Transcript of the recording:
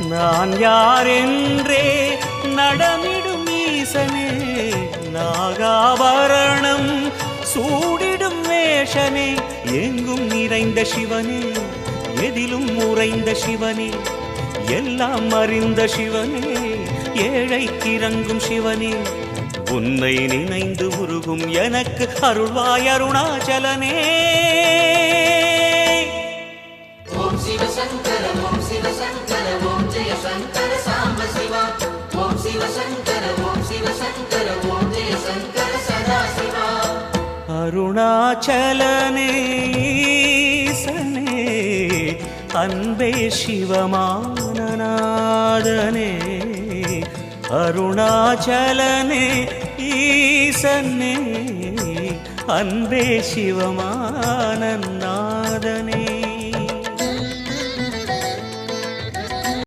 நான் யாரென்றே நடமிடும் ஈசனே, நாகாபரணம் சூடிடும் வேஷனே, எங்கும் நிறைந்த சிவனே, எதிலும் உறைந்த சிவனே, எல்லாம் அறிந்த சிவனே, ஏழைக்கிறங்கும் சிவனே, உன்னை நினைந்து உருகும் எனக்கு அருள்வாய் அருணாச்சலனே. ஓம் சிவ சங்கர ஓம் சிவ சங்கர ஓம் ஜெய சங்கர சாம்ப சிவா. ஓம் சிவ சங்கர ஓம் சிவ சங்கர ஓம் ஜெய சங்கர சதா சிவா. அருணாச்சலனே ஈசனே, அன்பே சிவமானநாதனே, அருணாச்சலனே ஈசனே, அன்பே சிவமானநாதனே.